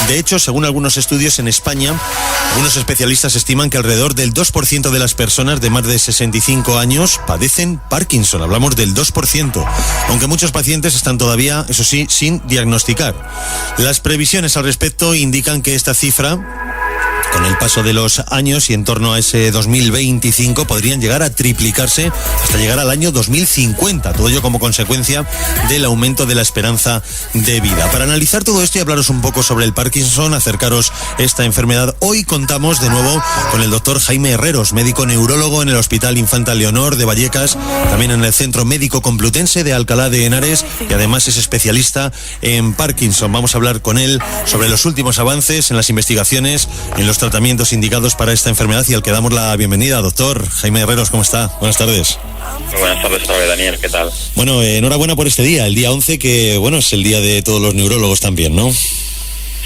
De hecho, según algunos estudios en España, algunos especialistas estiman que alrededor del 2% de las personas de más de 65 años padecen Parkinson. Hablamos del 2%, aunque muchos pacientes están todavía, eso sí, sin diagnosticar. Las previsiones al respecto indican que esta cifra, con el paso de los años y en torno a ese 2025, podrían llegar a triplicarse hasta llegar al año 2050. Todo ello como consecuencia del aumento de la esperanza de vida. Para analizar todo esto y hablaros un poco sobre el Parkinson, acercaros esta enfermedad, hoy contamos de nuevo con el doctor Jaime Herreros, médico neurólogo en el Hospital Infanta Leonor de Vallecas, también en el Centro Médico Complutense de Alcalá de Henares, y además es especialista en Parkinson. Vamos a hablar con él sobre los últimos avances en las investigaciones, en los tratamientos indicados para esta enfermedad, y al que damos la bienvenida. Doctor Jaime Herreros, ¿cómo está? Buenas tardes. Muy buenas tardes otra vez, Daniel, ¿qué tal? Bueno, enhorabuena por este día, el día 11, que bueno, es el día de todos los neurólogos también, ¿no?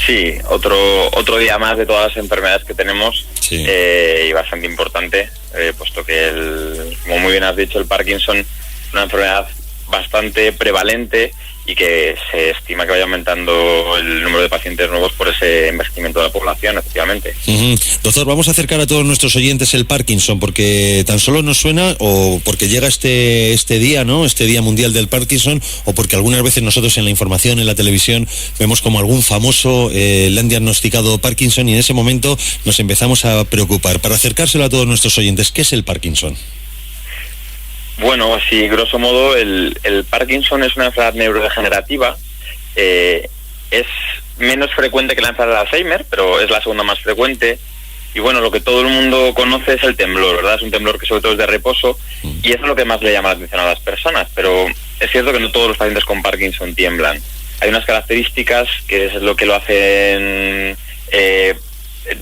Sí, otro día más de todas las enfermedades que tenemos, sí. Y bastante importante, puesto que, como muy bien has dicho, el Parkinson es una enfermedad bastante prevalente y que se estima que vaya aumentando el número de pacientes nuevos por ese envejecimiento de la población, efectivamente. Doctor, vamos a acercar a todos nuestros oyentes el Parkinson, porque tan solo nos suena, o porque llega este día, ¿no? Este Día Mundial del Parkinson, o porque algunas veces nosotros en la información, en la televisión, vemos como algún famoso le han diagnosticado Parkinson, y en ese momento nos empezamos a preocupar. Para acercárselo a todos nuestros oyentes, ¿qué es el Parkinson? Bueno, así grosso modo, el Parkinson es una enfermedad neurodegenerativa. Es menos frecuente que la enfermedad de Alzheimer, pero es la segunda más frecuente. Y bueno, lo que todo el mundo conoce es el temblor, ¿verdad? Es un temblor que sobre todo es de reposo, y eso es lo que más le llama la atención a las personas. Pero es cierto que no todos los pacientes con Parkinson tiemblan. Hay unas características que es lo que lo hacen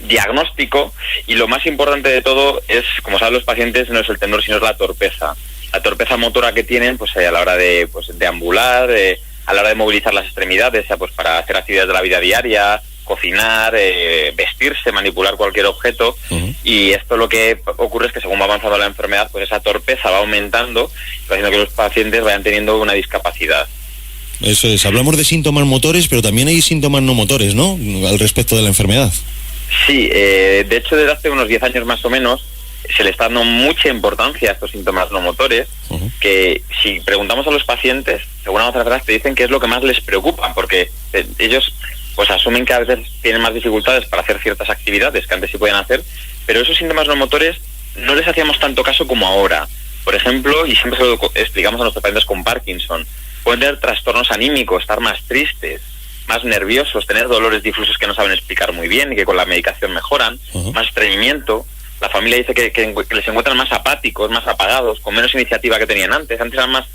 diagnóstico, y lo más importante de todo es, como saben los pacientes, no es el temblor, sino es la torpeza. La torpeza motora que tienen, pues a la hora de ambular, a la hora de movilizar las extremidades, sea pues para hacer actividades de la vida diaria, cocinar, vestirse, manipular cualquier objeto. Y esto lo que ocurre es que según va avanzando la enfermedad, pues esa torpeza va aumentando, haciendo que los pacientes vayan teniendo una discapacidad. Eso es, hablamos de síntomas motores, pero también hay síntomas no motores, ¿no?, al respecto de la enfermedad. Sí, de hecho desde hace unos 10 años más o menos se le está dando mucha importancia a estos síntomas no motores, que si preguntamos a los pacientes, según las enfermedades te dicen que es lo que más les preocupa, porque ellos pues asumen que a veces tienen más dificultades para hacer ciertas actividades que antes sí podían hacer, pero esos síntomas no motores no les hacíamos tanto caso como ahora. Por ejemplo, y siempre se lo explicamos a nuestros pacientes con Parkinson, pueden tener trastornos anímicos, estar más tristes, más nerviosos, tener dolores difusos que no saben explicar muy bien y que con la medicación mejoran, más estreñimiento. La familia dice que les encuentran más apáticos, más apagados, con menos iniciativa que tenían antes. Antes eran más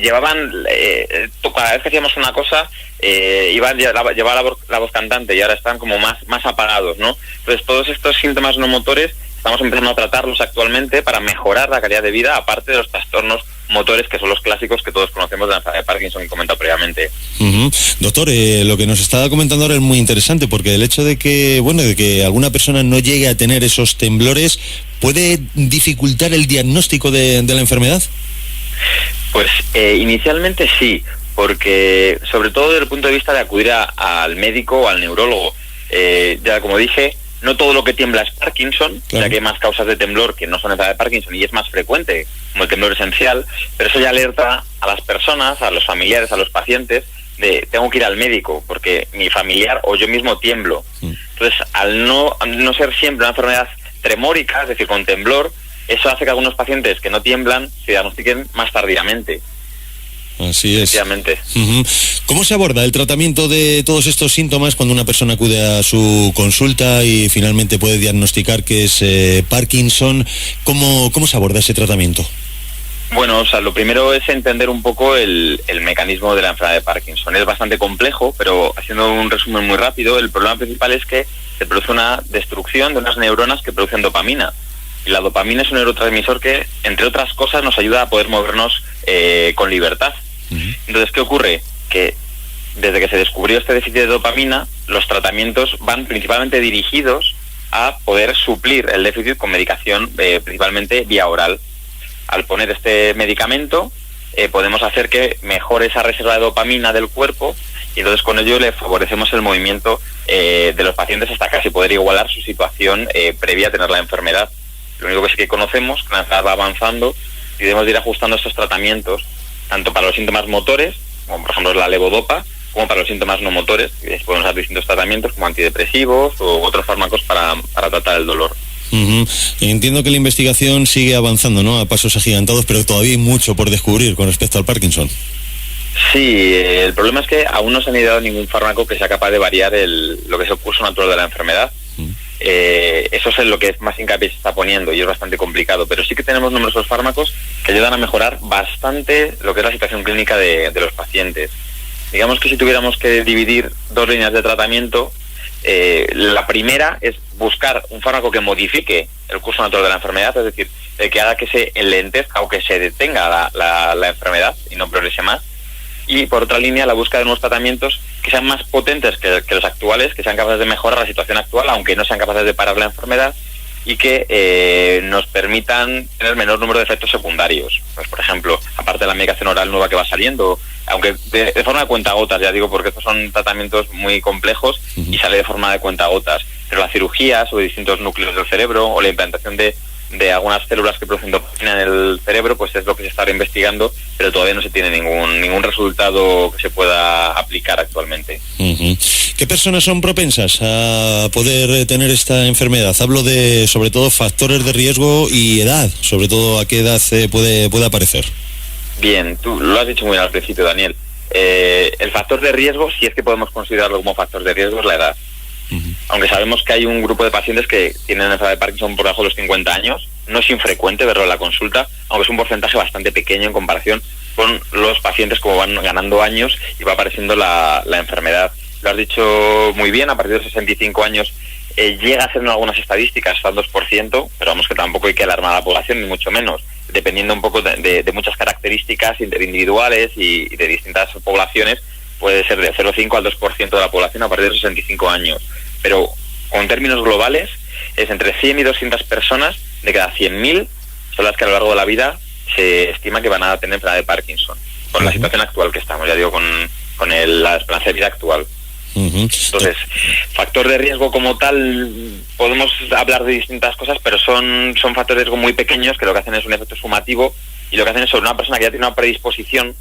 llevaban, cada vez que hacíamos una cosa, llevaba la voz cantante, y ahora están como más apagados, ¿no? Entonces todos estos síntomas no motores estamos empezando a tratarlos actualmente para mejorar la calidad de vida, aparte de los trastornos motores, que son los clásicos que todos conocemos de la enfermedad de Parkinson, que he comentado previamente. Doctor, lo que nos estaba comentando ahora es muy interesante, porque el hecho de que alguna persona no llegue a tener esos temblores puede dificultar el diagnóstico de la enfermedad. Pues inicialmente sí, porque sobre todo desde el punto de vista de acudir al médico o al neurólogo. Ya como dije, no todo lo que tiembla es Parkinson, claro, ya que hay más causas de temblor que no son enfermedad de Parkinson y es más frecuente, como el temblor esencial, pero eso ya alerta a las personas, a los familiares, a los pacientes, de tengo que ir al médico porque mi familiar o yo mismo tiemblo. Entonces, al no ser siempre una enfermedad tremórica, es decir, con temblor, eso hace que algunos pacientes que no tiemblan se diagnostiquen más tardíamente. Así es. ¿Cómo se aborda el tratamiento de todos estos síntomas cuando una persona acude a su consulta y finalmente puede diagnosticar que es Parkinson? ¿Cómo se aborda ese tratamiento? Bueno, o sea, lo primero es entender un poco el mecanismo de la enfermedad de Parkinson. Es bastante complejo, pero haciendo un resumen muy rápido, el problema principal es que se produce una destrucción de unas neuronas que producen dopamina. Y la dopamina es un neurotransmisor que, entre otras cosas, nos ayuda a poder movernos con libertad. Entonces, ¿qué ocurre? Que desde que se descubrió este déficit de dopamina, los tratamientos van principalmente dirigidos a poder suplir el déficit con medicación, principalmente vía oral. Al poner este medicamento, podemos hacer que mejore esa reserva de dopamina del cuerpo, y entonces con ello le favorecemos el movimiento de los pacientes hasta casi poder igualar su situación previa a tener la enfermedad. Lo único que sí que conocemos, que la enfermedad va avanzando y debemos de ir ajustando estos tratamientos, tanto para los síntomas motores, como por ejemplo la levodopa, como para los síntomas no motores, que podemos usar distintos tratamientos como antidepresivos o otros fármacos para tratar el dolor. Entiendo que la investigación sigue avanzando, ¿no?, a pasos agigantados, pero todavía hay mucho por descubrir con respecto al Parkinson. Sí, el problema es que aún no se ha ideado ningún fármaco que sea capaz de variar lo que es el curso natural de la enfermedad. Eso es en lo que más hincapié se está poniendo y es bastante complicado, pero sí que tenemos numerosos fármacos que ayudan a mejorar bastante lo que es la situación clínica de los pacientes. Digamos que si tuviéramos que dividir dos líneas de tratamiento, la primera es buscar un fármaco que modifique el curso natural de la enfermedad, es decir, que haga que se enlentezca o que se detenga la enfermedad y no progrese más. Y por otra línea, la búsqueda de nuevos tratamientos que sean más potentes que los actuales, que sean capaces de mejorar la situación actual, aunque no sean capaces de parar la enfermedad, y que nos permitan tener menor número de efectos secundarios. Pues, por ejemplo, aparte de la medicación oral nueva que va saliendo, aunque de forma de cuentagotas, ya digo, porque estos son tratamientos muy complejos y sale de forma de cuentagotas, pero las cirugías sobre distintos núcleos del cerebro o la implantación de algunas células que producen dopamina en el cerebro, pues es lo que se está investigando, pero todavía no se tiene ningún resultado que se pueda aplicar actualmente. ¿Qué personas son propensas a poder tener esta enfermedad? Hablo de, sobre todo, factores de riesgo y edad, sobre todo a qué edad puede aparecer. Bien, tú lo has dicho muy bien al principio, Daniel. El factor de riesgo, si es que podemos considerarlo como factor de riesgo, es la edad. Aunque sabemos que hay un grupo de pacientes que tienen enfermedad de Parkinson por debajo de los 50 años, no es infrecuente verlo en la consulta, aunque es un porcentaje bastante pequeño en comparación con los pacientes como van ganando años y va apareciendo la enfermedad. Lo has dicho muy bien, a partir de los 65 años llega a ser en algunas estadísticas hasta el 2%, pero vamos, que tampoco hay que alarmar a la población, ni mucho menos, dependiendo un poco de muchas características interindividuales y de distintas poblaciones. Puede ser de 0,5 al 2% de la población a partir de los 65 años. Pero con términos globales, es entre 100 y 200 personas de cada 100.000 son las que a lo largo de la vida se estima que van a tener enfermedad de Parkinson, con la situación actual que estamos, ya digo, con la esperanza de vida actual. Entonces, factor de riesgo como tal, podemos hablar de distintas cosas, pero son factores de riesgo muy pequeños que lo que hacen es un efecto sumativo, y lo que hacen es sobre una persona que ya tiene una predisposición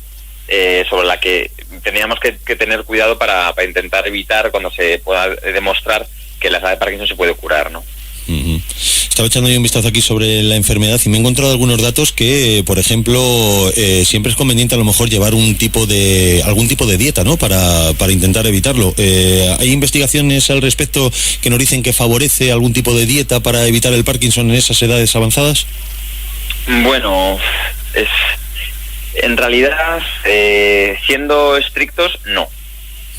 sobre la que tendríamos que tener cuidado para intentar evitar cuando se pueda demostrar que la enfermedad de Parkinson se puede curar, ¿no? Estaba echando yo un vistazo aquí sobre la enfermedad y me he encontrado algunos datos que, por ejemplo, siempre es conveniente a lo mejor llevar algún tipo de dieta, ¿no?, para intentar evitarlo. ¿Hay investigaciones al respecto que nos dicen que favorece algún tipo de dieta para evitar el Parkinson en esas edades avanzadas? Bueno, en realidad, siendo estrictos, no.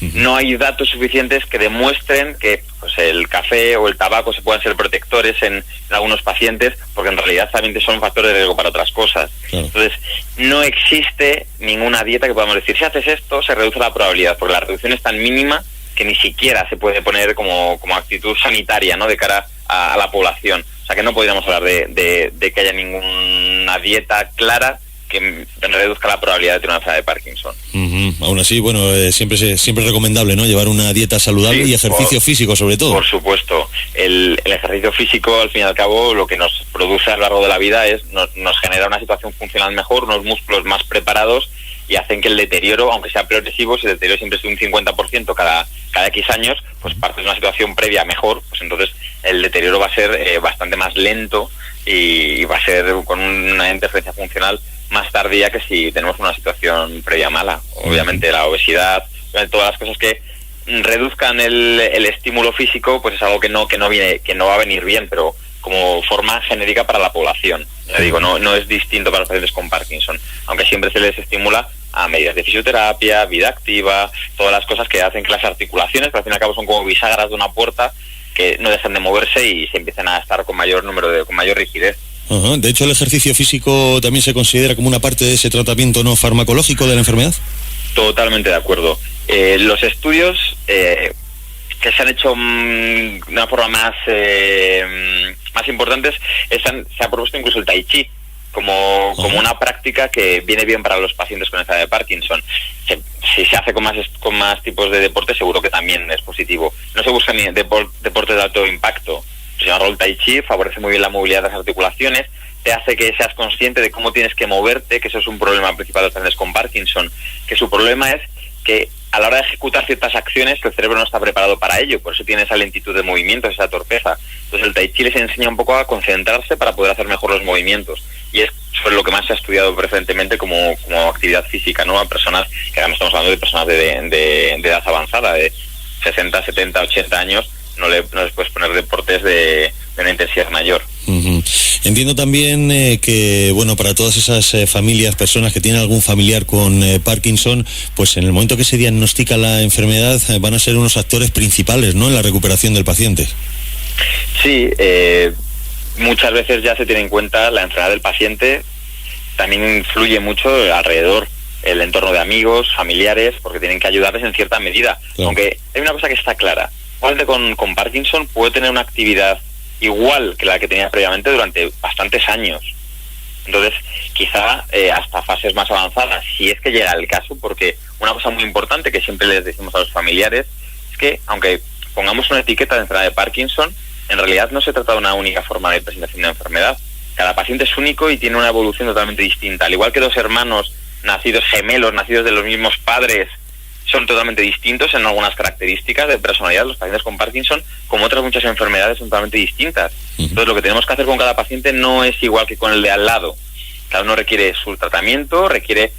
No hay datos suficientes que demuestren que pues, el café o el tabaco se puedan ser protectores en algunos pacientes, porque en realidad también son factores de riesgo para otras cosas. Claro. Entonces, no existe ninguna dieta que podamos decir, si haces esto, se reduce la probabilidad, porque la reducción es tan mínima que ni siquiera se puede poner como actitud sanitaria, ¿no?, de cara a la población. O sea, que no podríamos hablar de que haya ninguna dieta clara que reduzca la probabilidad de tener una enfermedad de Parkinson. Aún así, bueno, siempre es recomendable, ¿no?, llevar una dieta saludable, sí, y ejercicio físico, sobre todo. Por supuesto. El ejercicio físico, al fin y al cabo, lo que nos produce a lo largo de la vida es nos genera una situación funcional mejor, unos músculos más preparados, y hacen que el deterioro, aunque sea progresivo, si el deterioro siempre es de un 50% cada X años, pues parte de una situación previa mejor, pues entonces el deterioro va a ser bastante más lento y va a ser con una interferencia funcional más tardía que si tenemos una situación previa mala. Obviamente la obesidad, todas las cosas que reduzcan el estímulo físico, pues es algo que no va a venir bien, pero como forma genérica para la población. Ya digo, no es distinto para los pacientes con Parkinson, aunque siempre se les estimula a medidas de fisioterapia, vida activa, todas las cosas que hacen que las articulaciones, pero al fin y al cabo son como bisagras de una puerta, que no dejan de moverse y se empiezan a estar con mayor rigidez. De hecho, el ejercicio físico también se considera como una parte de ese tratamiento no farmacológico de la enfermedad. Totalmente de acuerdo. Los estudios que se han hecho de una forma más importantes, se ha propuesto incluso el Tai Chi como una práctica que viene bien para los pacientes con enfermedad de Parkinson. Si se hace con más tipos de deporte, seguro que también es positivo. No se busca ni deporte de alto impacto. Se llama el Tai Chi, favorece muy bien la movilidad de las articulaciones, te hace que seas consciente de cómo tienes que moverte, que eso es un problema principal de los pacientes con Parkinson, que su problema es que a la hora de ejecutar ciertas acciones el cerebro no está preparado para ello, por eso tiene esa lentitud de movimientos, esa torpeza. Entonces el Tai Chi les enseña un poco a concentrarse para poder hacer mejor los movimientos, y es sobre lo que más se ha estudiado preferentemente como actividad física, ¿no? A personas, que además estamos hablando de personas de edad avanzada, de 60, 70, 80 años, no les puedes poner deportes de una intensidad mayor. Uh-huh. Entiendo también que, bueno, para todas esas familias, personas que tienen algún familiar con Parkinson, pues en el momento que se diagnostica la enfermedad van a ser unos actores principales, ¿no?, en la recuperación del paciente. Sí, muchas veces ya se tiene en cuenta la enfermedad del paciente, también influye mucho alrededor, el entorno de amigos, familiares, porque tienen que ayudarles en cierta medida. Claro. Aunque hay una cosa que está clara, un paciente con Parkinson puede tener una actividad igual que la que tenía previamente durante bastantes años. Entonces, quizá hasta fases más avanzadas, si es que llega el caso, porque una cosa muy importante que siempre les decimos a los familiares es que, aunque pongamos una etiqueta de enfermedad de Parkinson, en realidad no se trata de una única forma de presentación de la enfermedad. Cada paciente es único y tiene una evolución totalmente distinta. Al igual que dos hermanos nacidos gemelos, nacidos de los mismos padres, son totalmente distintos en algunas características de personalidad. Los pacientes con Parkinson, como otras muchas enfermedades, son totalmente distintas. Entonces, lo que tenemos que hacer con cada paciente no es igual que con el de al lado. Cada uno requiere su tratamiento, requiere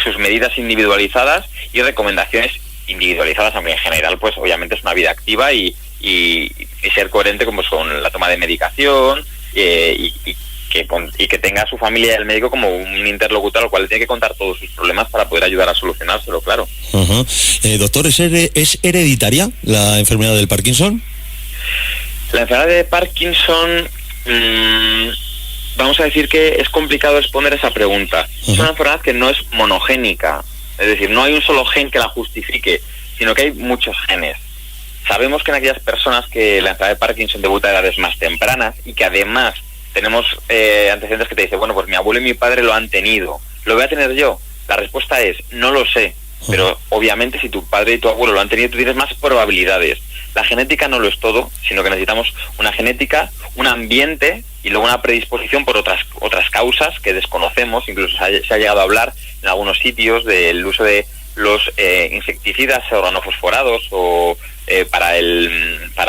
sus medidas individualizadas y recomendaciones individualizadas, aunque en general, pues obviamente es una vida activa y ser coherente con la toma de medicación y que tenga a su familia y al médico como un interlocutor al cual le tiene que contar todos sus problemas para poder ayudar a solucionárselo, claro. Uh-huh. Doctor, ¿es hereditaria la enfermedad del Parkinson? La enfermedad de Parkinson, vamos a decir que es complicado responder esa pregunta. Uh-huh. Es una enfermedad que no es monogénica, es decir, no hay un solo gen que la justifique, sino que hay muchos genes. Sabemos que en aquellas personas que la enfermedad de Parkinson debuta a edades más tempranas y que además tenemos antecedentes que te dicen, bueno, pues mi abuelo y mi padre lo han tenido, ¿lo voy a tener yo? La respuesta es, no lo sé, pero obviamente si tu padre y tu abuelo lo han tenido, tú tienes más probabilidades. La genética no lo es todo, sino que necesitamos una genética, un ambiente y luego una predisposición por otras causas que desconocemos. Incluso se ha llegado a hablar en algunos sitios del uso de los insecticidas organofosforados o en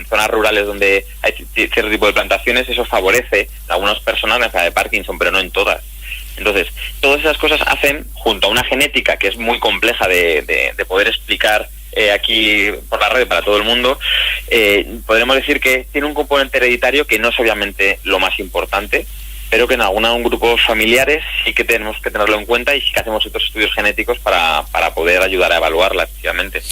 zonas rurales donde hay cierto tipo de plantaciones. Eso favorece en algunas personas la enfermedad de Parkinson, pero no en todas. Entonces, todas esas cosas hacen, junto a una genética que es muy compleja de poder explicar aquí por la red para todo el mundo, podremos decir que tiene un componente hereditario que no es obviamente lo más importante, pero que en algunos grupos familiares sí que tenemos que tenerlo en cuenta y sí que hacemos estos estudios genéticos para poder ayudar a evaluarla efectivamente.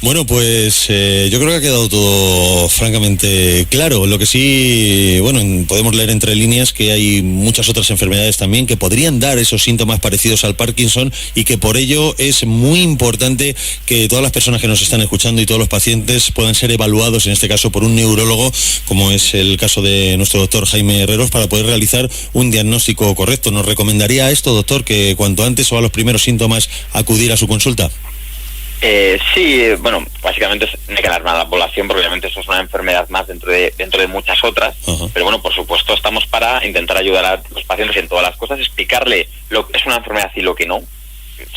Bueno, pues yo creo que ha quedado todo francamente claro. Lo que sí, bueno, podemos leer entre líneas que hay muchas otras enfermedades también que podrían dar esos síntomas parecidos al Parkinson y que por ello es muy importante que todas las personas que nos están escuchando y todos los pacientes puedan ser evaluados, en este caso por un neurólogo, como es el caso de nuestro doctor Jaime Herreros, para poder realizar un diagnóstico correcto. ¿Nos recomendaría esto, doctor, que cuanto antes o a los primeros síntomas acudir a su consulta? Sí, bueno, básicamente hay que alarmar a la población porque obviamente eso es una enfermedad más dentro de muchas otras. Uh-huh. Pero bueno, por supuesto estamos para intentar ayudar a los pacientes en todas las cosas, explicarle lo que es una enfermedad y lo que no,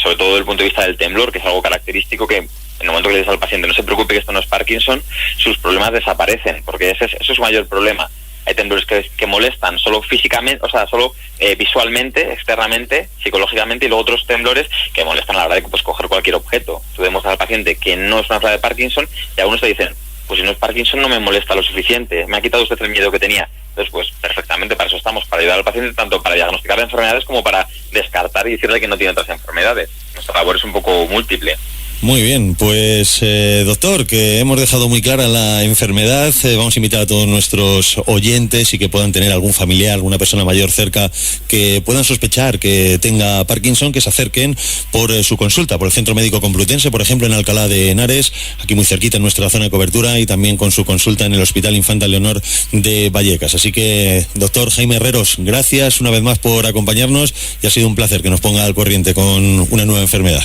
sobre todo desde el punto de vista del temblor, que es algo característico que en el momento que le dices al paciente no se preocupe que esto no es Parkinson, sus problemas desaparecen, porque eso es su mayor problema. Hay temblores que molestan solo físicamente, o sea, solo visualmente, externamente, psicológicamente, y luego otros temblores que molestan a la hora de pues, coger cualquier objeto. Tú demuestras al paciente que no es una enfermedad de Parkinson y algunos te dicen, pues si no es Parkinson no me molesta lo suficiente, me ha quitado usted el miedo que tenía. Entonces, pues perfectamente para eso estamos, para ayudar al paciente tanto para diagnosticar enfermedades como para descartar y decirle que no tiene otras enfermedades. Nuestra labor es un poco múltiple. Muy bien, pues doctor, que hemos dejado muy clara la enfermedad, vamos a invitar a todos nuestros oyentes y que puedan tener algún familiar, alguna persona mayor cerca que puedan sospechar que tenga Parkinson, que se acerquen por su consulta, por el Centro Médico Complutense, por ejemplo en Alcalá de Henares, aquí muy cerquita en nuestra zona de cobertura, y también con su consulta en el Hospital Infanta Leonor de Vallecas. Así que, doctor Jaime Herreros, gracias una vez más por acompañarnos y ha sido un placer que nos ponga al corriente con una nueva enfermedad.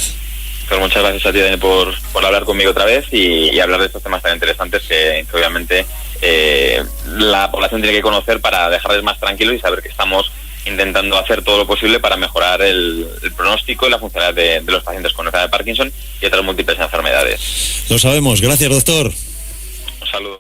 Pues muchas gracias a ti, Dani, por hablar conmigo otra vez y hablar de estos temas tan interesantes que obviamente la población tiene que conocer para dejarles más tranquilos y saber que estamos intentando hacer todo lo posible para mejorar el pronóstico y la funcionalidad de los pacientes con enfermedad de Parkinson y otras múltiples enfermedades. Lo sabemos. Gracias, doctor. Un saludo.